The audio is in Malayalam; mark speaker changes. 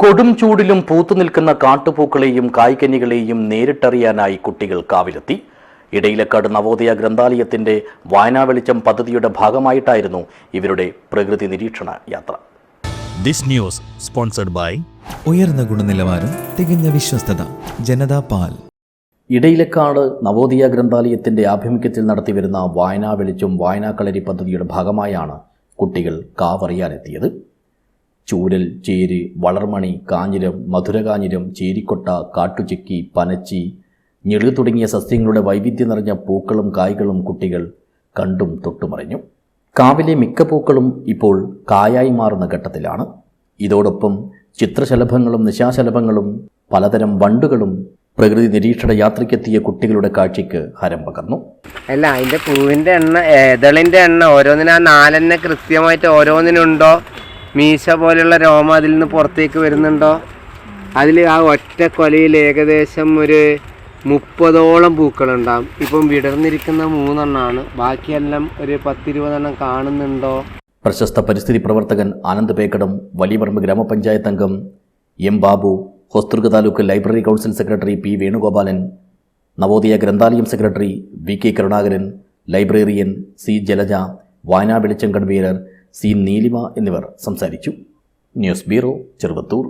Speaker 1: കൊടും ചൂടിലും പൂത്തുനിൽക്കുന്ന കാട്ടുപൂക്കളെയും കായ്കനികളെയും നേരിട്ടറിയാനായി കുട്ടികൾ കാവിലെത്തി. ഇടയിലക്കാട് നവോദയ ഗ്രന്ഥാലയത്തിന്റെ വായനാ വെളിച്ചം പദ്ധതിയുടെ ഭാഗമായിട്ടായിരുന്നു ഇവരുടെ പ്രകൃതി നിരീക്ഷണ യാത്ര.
Speaker 2: ദിസ് ന്യൂസ് സ്പോൺസർഡ് ബൈ
Speaker 3: ഉയർന്ന ഗുണനിലവാരം, തികഞ്ഞ വിശ്വസ്തത, ജനതാ പാൽ.
Speaker 1: ഇടയിലക്കാട് നവോദയ ഗ്രന്ഥാലയത്തിന്റെ ആഭിമുഖ്യത്തിൽ നടത്തിവരുന്ന വായനാ വെളിച്ചം വായനാക്കളരി പദ്ധതിയുടെ ഭാഗമായാണ് കുട്ടികൾ കാവറിയാനെത്തിയത്. ചൂരൽ, ചേര്, വളർമണി, കാഞ്ഞിരം, മധുരകാഞ്ഞിരം, ചേരിക്കൊട്ട, കാട്ടുചിക്കി, പനച്ചി, ഞെളു തുടങ്ങിയ സസ്യങ്ങളുടെ വൈവിധ്യം നിറഞ്ഞ പൂക്കളും കായ്കളും കുട്ടികൾ കണ്ടും തൊട്ടുമറിഞ്ഞു. കാവിലെ മിക്ക പൂക്കളും ഇപ്പോൾ കായായി മാറുന്ന ഘട്ടത്തിലാണ്. ഇതോടൊപ്പം ചിത്രശലഭങ്ങളും നിശാശലഭങ്ങളും പലതരം വണ്ടുകളും പ്രകൃതി നിരീക്ഷണ യാത്രയ്ക്കെത്തിയ കുട്ടികളുടെ കാഴ്ചയ്ക്ക് ഹരം പകർന്നു.
Speaker 4: അല്ല, അതിൻ്റെ പൂവിൻ്റെ എണ്ണ, ഏതളിൻ്റെ എണ്ണ ഓരോന്നിനും ആ നാലെണ്ണ കൃത്യമായിട്ട് ഓരോന്നിനുണ്ടോ, മീശ പോലെയുള്ള രോമം അതിൽ നിന്ന് പുറത്തേക്ക് വരുന്നുണ്ടോ, അതിൽ ആ ഒറ്റ കൊലയിൽ ഏകദേശം ഒരു 30ഓളം പൂക്കളുണ്ടാകും. ഇപ്പം വിടർന്നിരിക്കുന്ന 3 എണ്ണമാണ്, ബാക്കിയെല്ലാം ഒരു 10-20 എണ്ണം കാണുന്നുണ്ടോ.
Speaker 1: പ്രശസ്ത പരിസ്ഥിതി പ്രവർത്തകൻ ആനന്ദ് പേക്കടം, വലിയപറമ്പ് ഗ്രാമപഞ്ചായത്ത് അംഗം M Babu, Hosdurg taluk library council secretary P Venugopalan, Navodaya Granthalayam secretary V K Karunakaran, librarian C Jalaja, Vayana Velicham convener C Neelima എന്നിവർ സംസാരിച്ചു. News bureau, Cheruvathur.